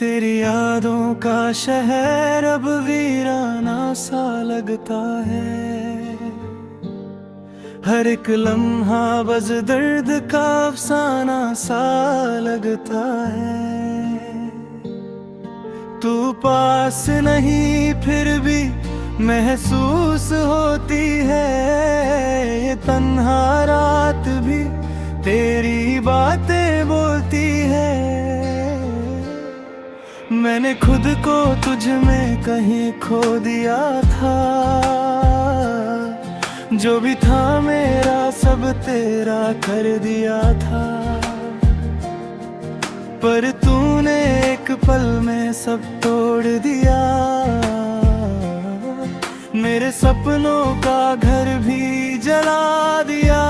तेरी यादों का शहर अब वीराना सा लगता है। हर एक लम्हा बस दर्द का अफसाना सा लगता है। तू पास नहीं फिर भी महसूस होती है। ये तन्हा रात भी तेरी बातें बोलती है। मैंने खुद को तुझ में कहीं खो दिया था। जो भी था मेरा सब तेरा कर दिया था। पर तूने एक पल में सब तोड़ दिया। मेरे सपनों का घर भी जला दिया।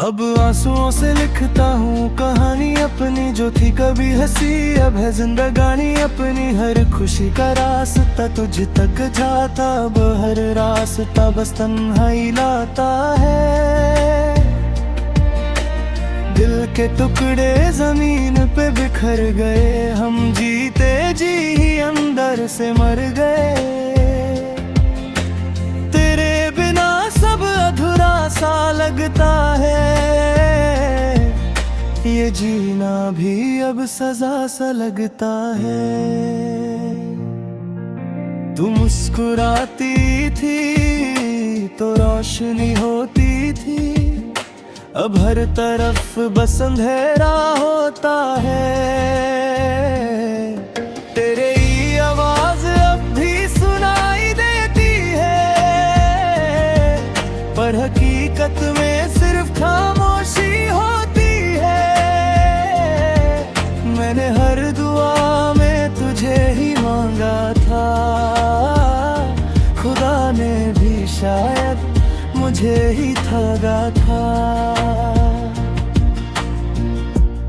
अब आंसुओं से लिखता हूँ कहानी अपनी, जो थी कभी हंसी अब है जिंदगानी अपनी। हर खुशी का रास्ता तुझ तक जाता, अब हर रास्ता बस तन्हाई लाता है। दिल के टुकड़े जमीन पे बिखर गए, हम जीते जी ही अंदर से मर गए। तेरे बिना सब अधूरा सा लगता है। ये जीना भी अब सजा सा लगता है। तू मुस्कुराती थी तो रोशनी होती थी, अब हर तरफ बस अंधेरा होता है। तेरी आवाज अब भी सुनाई देती है, पर हकीकत में सिर्फ खामोशी होती है। मैंने हर दुआ में तुझे ही मांगा था, खुदा ने भी शायद मुझे ही ठगा था।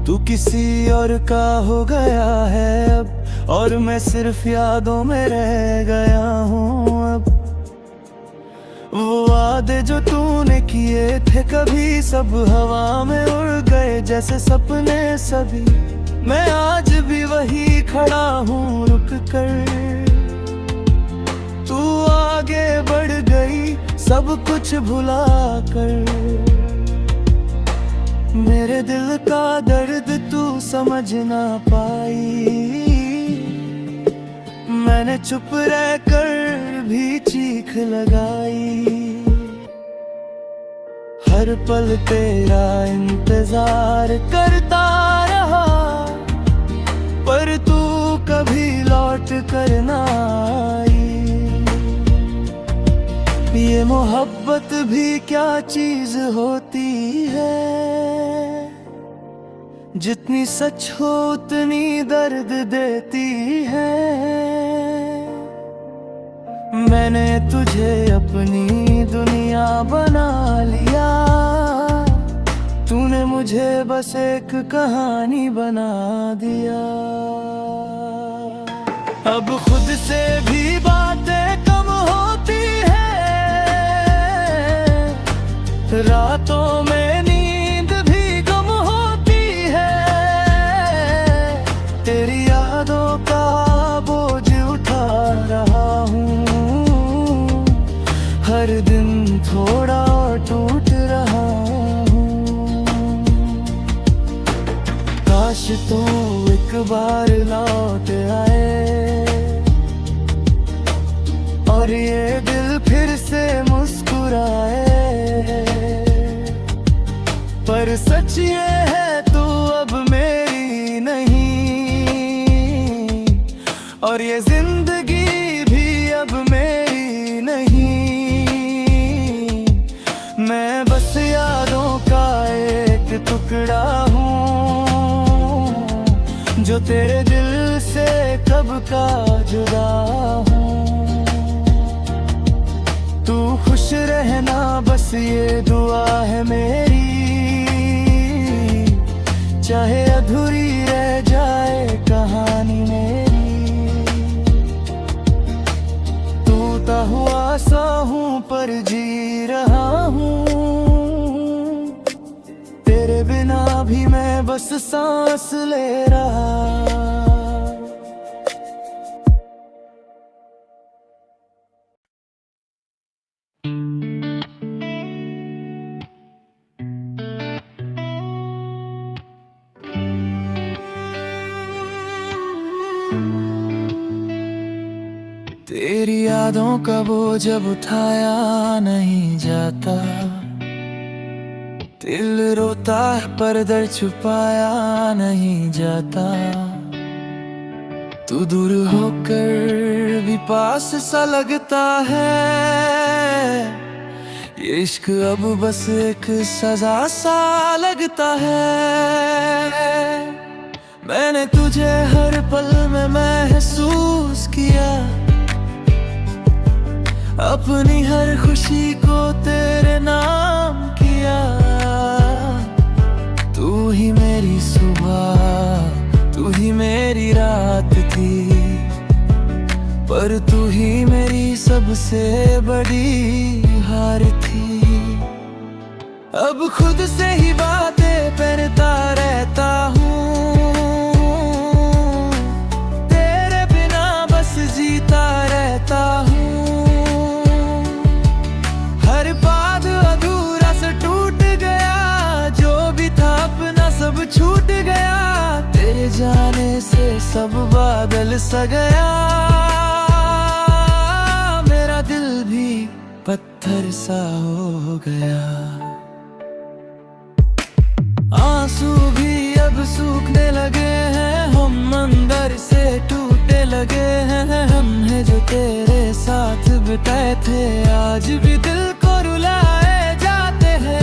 तू किसी और का हो गया है अब, और मैं सिर्फ यादों में रह गया हूँ अब। वो वादे जो तूने किए थे कभी, सब हवा में उड़ गए जैसे सपने सभी। मैं आज भी वही खड़ा हूँ रुक कर। तू आगे बढ़ गई सब कुछ भुला कर। मेरे दिल का दर्द तू समझ ना पाई। मैंने चुप रह कर भी चीख लगाई। हर पल तेरा इंतजार करता रहा, पर तू कभी लौट कर ना आई। ये मोहब्बत भी क्या चीज होती है, जितनी सच हो उतनी दर्द देती है। मैंने तुझे अपनी दुनिया बना लिया, तूने मुझे बस एक कहानी बना दिया। अब खुद से भी बातें कम होती है, रातों में नींद भी कम होती है। तेरी यादों का बोझ उठा रहा हूँ, हर दिन थोड़ा और टूट रहा हूँ। काश तू एक बार लौट आए, और ये दिल फिर से मुस्कुराए। पर सच ये है तू अब मेरी नहीं, और ये जिंदगी भी अब मेरी नहीं। मैं बस यादों का एक टुकड़ा हूँ, जो तेरे दिल से कब का जुदा हूँ। तू खुश रहना बस ये दुआ है मेरी, चाहे अधूरी रह जाए कहानी मेरी। सोता हुआ सा हूँ पर जी रहा हूँ। तेरे बिना भी मैं बस सांस ले रहा। तेरी यादों का बोझ अब उठाया नहीं जाता। दिल रोता है पर दर्द छुपाया नहीं जाता। तू दूर होकर भी पास सा लगता है। ये इश्क अब बस एक सजा सा लगता है। मैंने तुझे हर पल में महसूस किया। अपनी हर खुशी को तेरे नाम किया। तू ही मेरी सुबह, तू ही मेरी रात थी। पर तू ही मेरी सबसे बड़ी हार थी। अब खुद से ही बातें करता रहता हूँ। तेरे बिना बस जीता रहता हूँ। हर बात अधूरा सा टूट गया। जो भी था अपना सब छूट गया। तेरे जाने से सब बादल सा गया। मेरा दिल भी पत्थर सा हो गया। आंसू भी अब सूखने लगे हैं। हम अंदर से टूटने लगे हैं। हमने जो तेरे साथ बिताए थे आज भी दिल को रुलाए जाते हैं।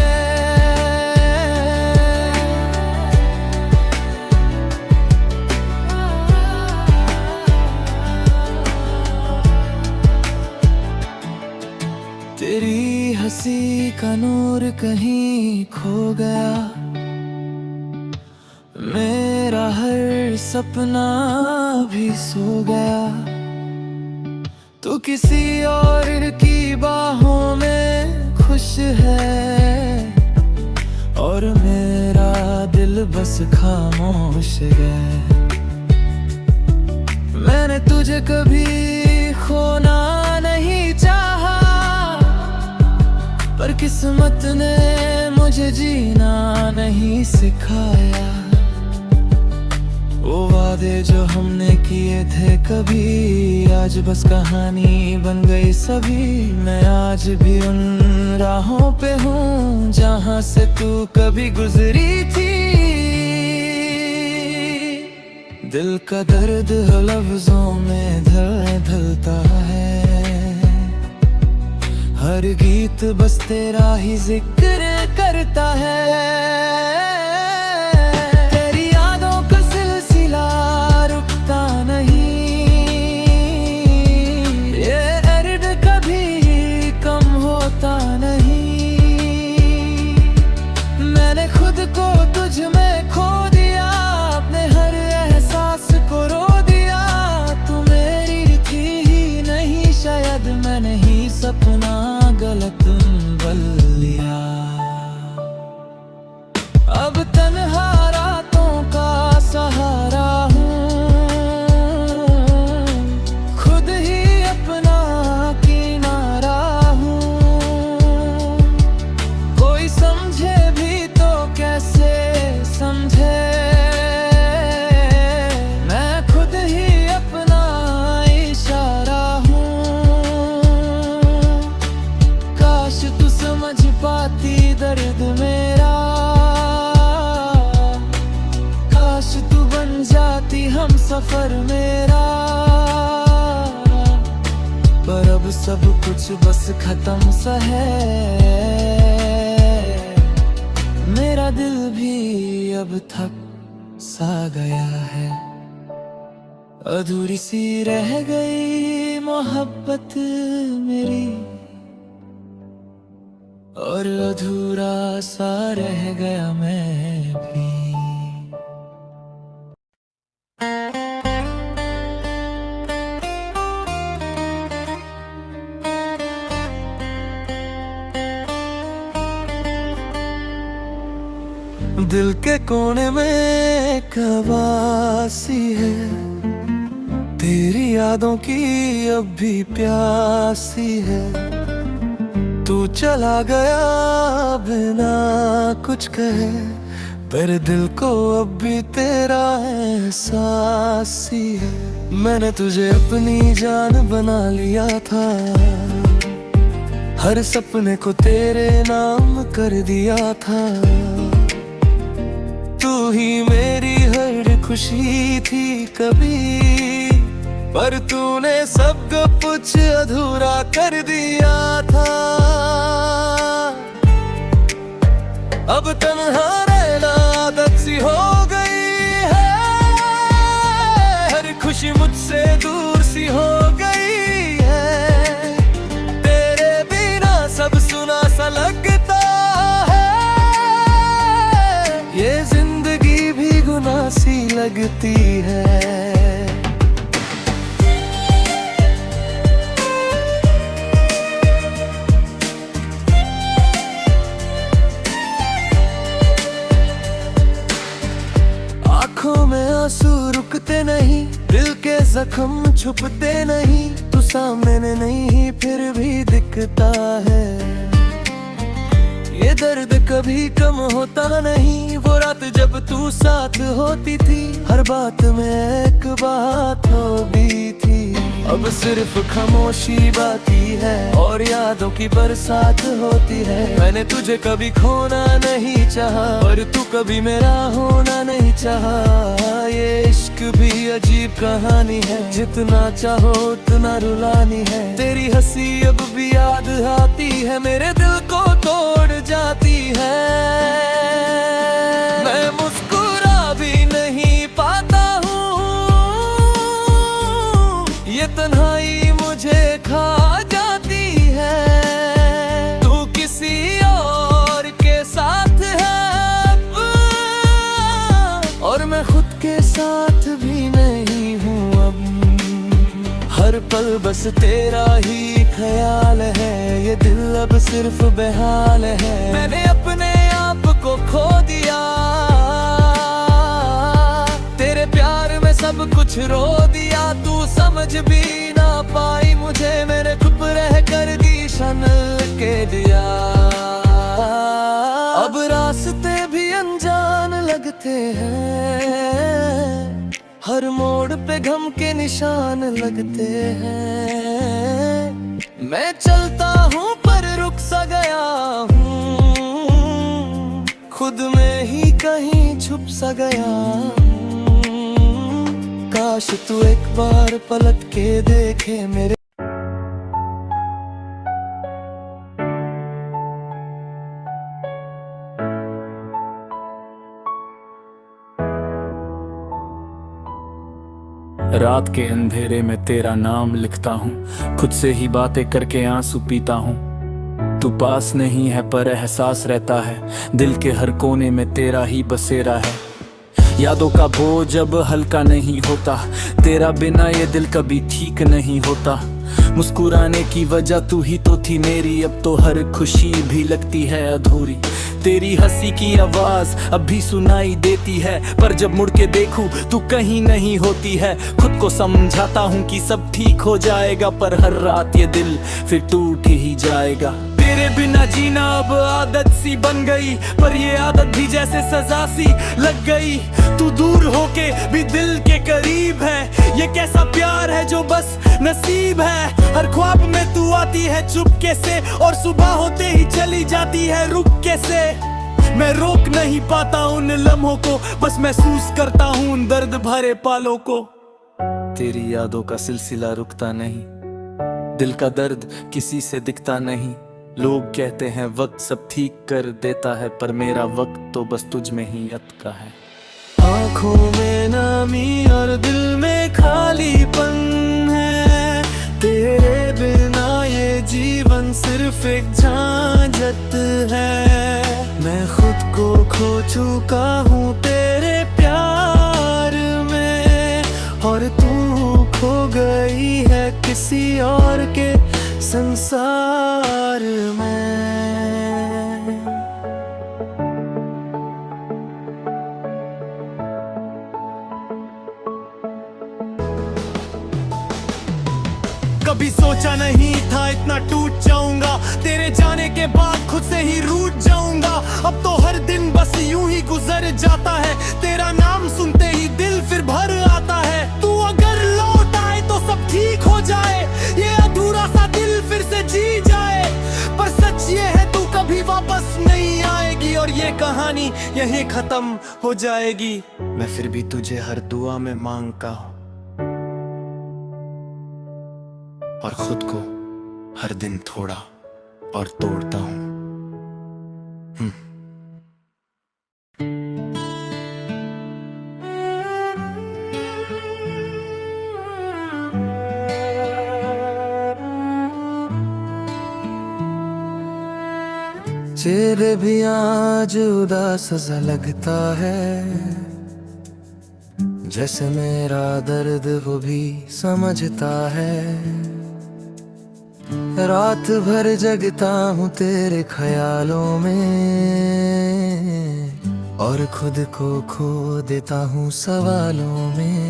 तेरी हंसी का नूर कहीं खो गया। मेरा हर सपना भी सो गया। तू किसी और की बाहों में खुश है। और मेरा दिल बस खामोश है। मैंने तुझे कभी खोना नहीं चाहा। पर किस्मत ने मुझे जीना नहीं सिखाया। वो वादे जो हमने किए थे कभी आज बस कहानी बन गई सभी। मैं आज भी उन राहों पे हूँ जहाँ से तू कभी गुजरी थी। दिल का दर्द लफ्जों में ढलता है। हर गीत बस तेरा ही जिक्र करता है। तुझ में खो दिया। अपने हर एहसास को रो दिया। तू मेरी थी ही नहीं शायद मैंने ही सपना गलत बल लिया। अब तन्हा रातों का सहारा हूँ। खुद ही अपना किनारा हूँ। कोई समझे भी तो कैसे समझे। मैं खुद ही अपना इशारा हूँ। काश तू समझ पाती दर्द मेरा। काश तू बन जाती हम सफर मेरा। पर अब सब कुछ बस खत्म सा है। मेरा दिल भी अब थक सा गया है। अधूरी सी रह गई मोहब्बत मेरी। और अधूरा सा रह गया मैं भी। दिल के कोने में एक आवाज़-सी है, तेरी यादों की अब भी प्यासी है। तू चला गया बिना कुछ कहे, पर दिल को अब भी तेरा एहसास ही है। मैंने तुझे अपनी जान बना लिया था, हर सपने को तेरे नाम कर दिया था। तू ही मेरी हर खुशी थी कभी, पर तूने सब कुछ अधूरा कर दिया था। अब तन्हा रहना आदत सी हो गई है, हर खुशी मुझसे दूर सी हो गई है। तेरे बिना सब सुना सा लगता है, ये जिंदगी भी गुनाह सी लगती है। आँखों में आंसू रुकते नहीं, दिल के जख्म छुपते नहीं। तू सामने नहीं फिर भी दिखता है, ये दर्द कभी कम होता नहीं। वो रात जब तू साथ होती थी, हर बात में एक बात हो भी थी। अब सिर्फ खामोशी बाकी है और यादों की बरसात होती है। मैंने तुझे कभी खोना नहीं चाहा, और तू कभी मेरा होना नहीं चाहा। ये इश्क भी अजीब कहानी है, जितना चाहो उतना रुलानी है। तेरी हंसी अब भी याद आती है, मेरे दिल को तोड़ जाती है। मैं मुस्कुरा भी नहीं पाता हूँ, ये तन्हाई मुझे खा जाती है। तू किसी और के साथ है और मैं खुद के साथ भी नहीं हूँ अब। हर पल बस तेरा ही ख्याल है, ये दिल अब सिर्फ बेहाल है। मैंने अपने आप को खो दिया, तेरे प्यार में सब कुछ रो दिया। तू समझ भी ना पाई मुझे, मैंने चुप रह कर दी शन के दिया। अब रास्ते भी अनजान लगते हैं, हर मोड़ पे गम के निशान लगते हैं। मैं चलता हूँ पर रुक सा गया हूँ, खुद में ही कहीं छुप सा गया हूँ। काश तू एक बार पलट के देखे मेरे। रात के अंधेरे में तेरा नाम लिखता हूँ, खुद से ही बातें करके आंसू पीता हूँ। तू पास नहीं है पर एहसास रहता है, दिल के हर कोने में तेरा ही बसेरा है। यादों का बोझ अब हल्का नहीं होता, तेरा बिना ये दिल कभी ठीक नहीं होता। मुस्कुराने की वजह तू ही तो थी मेरी, अब तो हर खुशी भी लगती है अधूरी। तेरी हंसी की आवाज अब भी सुनाई देती है, पर जब मुड़ के देखूं तू कहीं नहीं होती है। खुद को समझाता हूँ कि सब ठीक हो जाएगा, पर हर रात ये दिल फिर टूट ही जाएगा। तेरे बिना जीना अब आदत सी बन गई, पर ये आदत भी जैसे सजा सी लग गई। तू दूर होके भी दिल के करीब है, ये कैसा प्यार है जो बस नसीब है। हर ख्वाब में तू आती है चुपके से, और सुबह होते ही चली जाती है रुक के से। मैं रोक नहीं पाता उन लम्हों को, बस महसूस करता हूँ उन दर्द भरे पालों को। तेरी यादों का सिलसिला रुकता नहीं, दिल का दर्द किसी से दिखता नहीं। लोग कहते हैं वक्त सब ठीक कर देता है, पर मेरा वक्त तो बस तुझ में ही अटका है। आँखों में नामी और दिल में खालीपन है, तेरे बिना ये जीवन सिर्फ एक झांझट है। मैं खुद को खो चुका हूँ तेरे प्यार में, और तू खो गई है किसी और के संसार में। सोचा नहीं था इतना टूट जाऊंगा, तेरे जाने के बाद खुद से ही रूठ जाऊंगा। अब तो हर दिन बस यूं ही गुजर जाता है, तेरा नाम सुनते ही दिल फिर भर आता है। तू अगर लौट आए तो सब ठीक हो जाए, ये अधूरा सा दिल फिर से जी जाए। पर सच ये है तू कभी वापस नहीं आएगी, और ये कहानी यहीं खत्म हो जाएगी। मैं फिर भी तुझे हर दुआ में मांगता हूँ, और खुद को हर दिन थोड़ा और तोड़ता हूँ। चेहरे भी आज उदास सा लगता है, जैसे मेरा दर्द वो भी समझता है। रात भर जगता हूँ तेरे ख्यालों में, और खुद को खो देता हूँ सवालों में।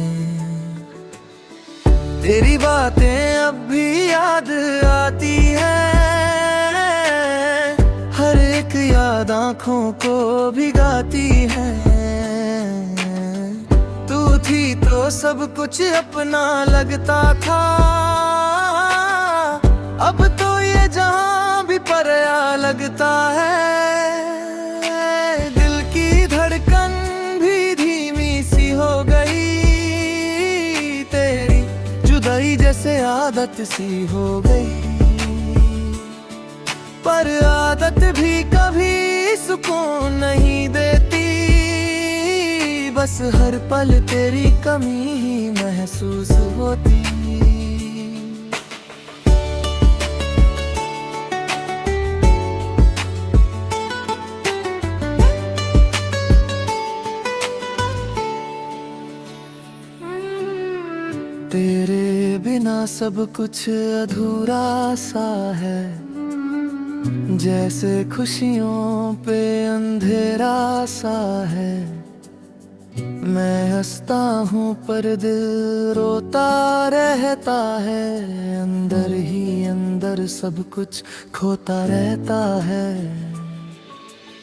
तेरी बातें अब भी याद आती है, हर एक याद आँखों को भिगाती है। तू थी तो सब कुछ अपना लगता था, अब तो ये जहां भी पराया लगता है। दिल की धड़कन भी धीमी सी हो गई, तेरी जुदाई जैसे आदत सी हो गई। पर आदत भी कभी सुकून नहीं देती, बस हर पल तेरी कमी ही महसूस होती। तेरे बिना सब कुछ अधूरा सा है, जैसे खुशियों पे अंधेरा सा है। मैं हंसता हूँ पर दिल रोता रहता है, अंदर ही अंदर सब कुछ खोता रहता है।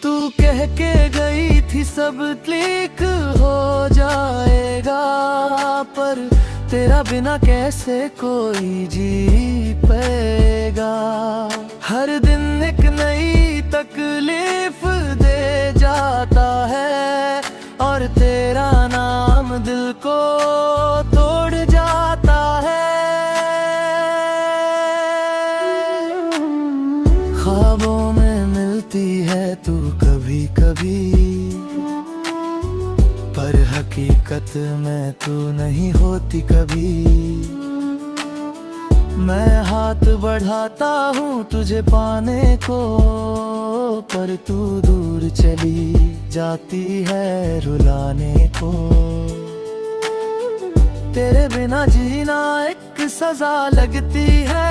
तू कह के गई थी सब ठीक हो जाएगा, पर तेरा बिना कैसे कोई जी पाएगा। हर दिन एक नई तकलीफ दे जाता है, और तेरा नाम दिल को तोड़ जाता है। ख्वाबों में मिलती है तू कभी कभी, पर हकीकत में तू नहीं होती कभी। मैं हाथ बढ़ाता हूँ तुझे पाने को, पर तू दूर चली जाती है रुलाने को। तेरे बिना जीना एक सजा लगती है,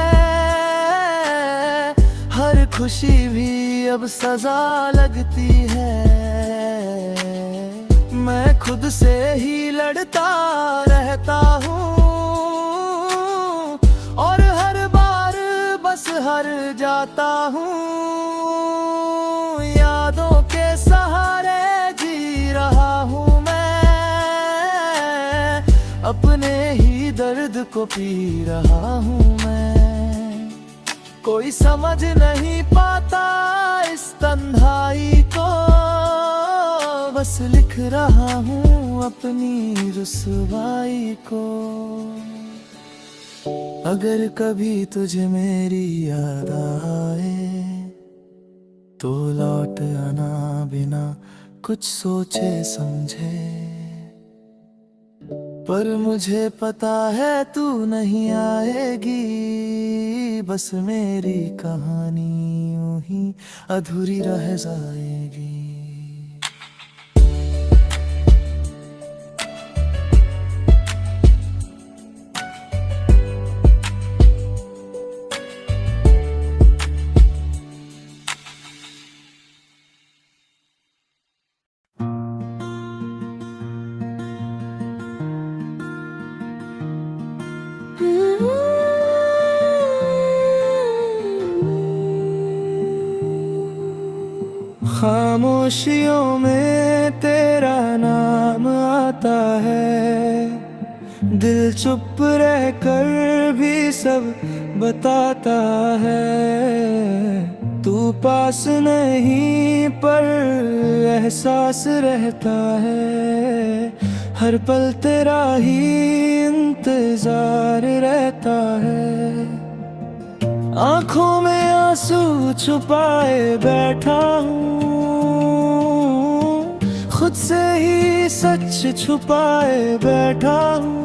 हर खुशी भी अब सजा लगती है। मैं खुद से ही लड़ता रहता हूँ, और हर बार बस हार जाता हूँ। यादों के सहारे जी रहा हूँ मैं, अपने ही दर्द को पी रहा हूँ मैं। कोई समझ नहीं पाता इस तन्हाई को, बस लिख रहा हूँ अपनी रुसवाई को। अगर कभी तुझे मेरी याद आए, तो लौट आना बिना कुछ सोचे समझे। पर मुझे पता है तू नहीं आएगी, बस मेरी कहानी यूं ही अधूरी रह जाएगी। खामोशियों में तेरा नाम आता है, दिल चुप रह कर भी सब बताता है। तू पास नहीं पर एहसास रहता है, हर पल तेरा ही इंतजार रहता है। आंखों में आंसू छुपाए बैठा हूँ, खुद से ही सच छुपाए बैठा हूँ।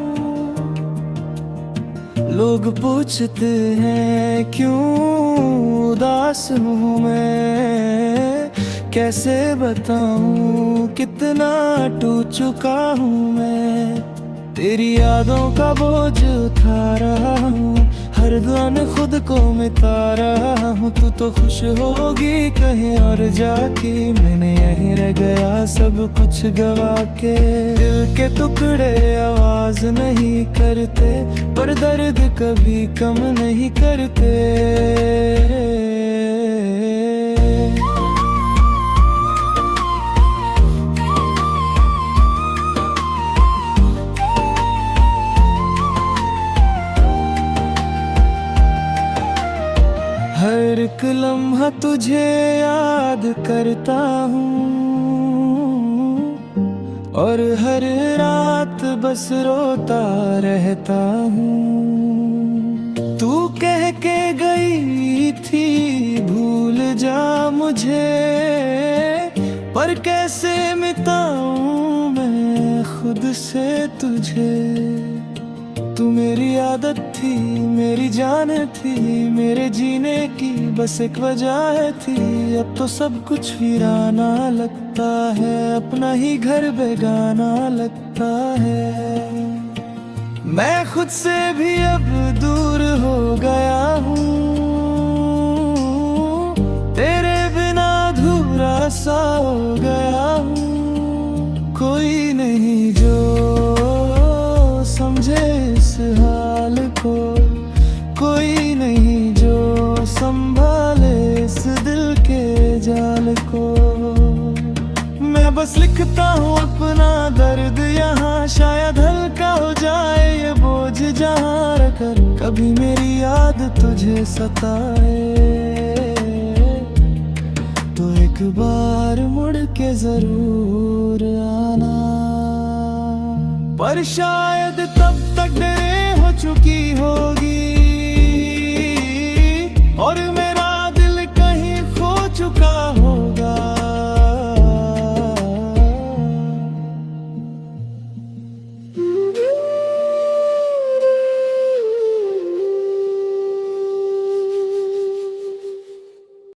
लोग पूछते हैं क्यों उदास हूँ मैं, कैसे बताऊँ कितना टूट चुका हूँ मैं। तेरी यादों का बोझ उठा रहा हूँ, हर दुआन खुद को मिटा रहा हूँ। तू तो खुश होगी कहीं और जाके, मैंने यहीं रह गया सब कुछ गवा के। दिल के टुकड़े आवाज नहीं करते, पर दर्द कभी कम नहीं करते। हर एक लम्हा तुझे याद करता हूँ, और हर रात बस रोता रहता हूँ। तू कह के गई थी भूल जा मुझे, पर कैसे मिटाऊं मैं खुद से तुझे। तू मेरी आदत थी, मेरी जान थी, मेरे जीने की बस एक वजह थी। अब तो सब कुछ वीराना लगता है, अपना ही घर बेगाना लगता है। मैं खुद से भी अब दूर हो गया हूँ, तेरे बिना अधूरा सा हो गया हूँ। कोई नहीं जो समझे इस हाल को, कोई नहीं जो संभाले इस दिल के जाल को। मैं बस लिखता हूँ अपना दर्द यहाँ, शायद हल्का हो जाए ये बोझ जहाँ रखकर कभी मेरी याद तुझे सताए। तो एक बार मुड़ के जरूर आना, पर शायद तब तक डरे हो चुकी होगी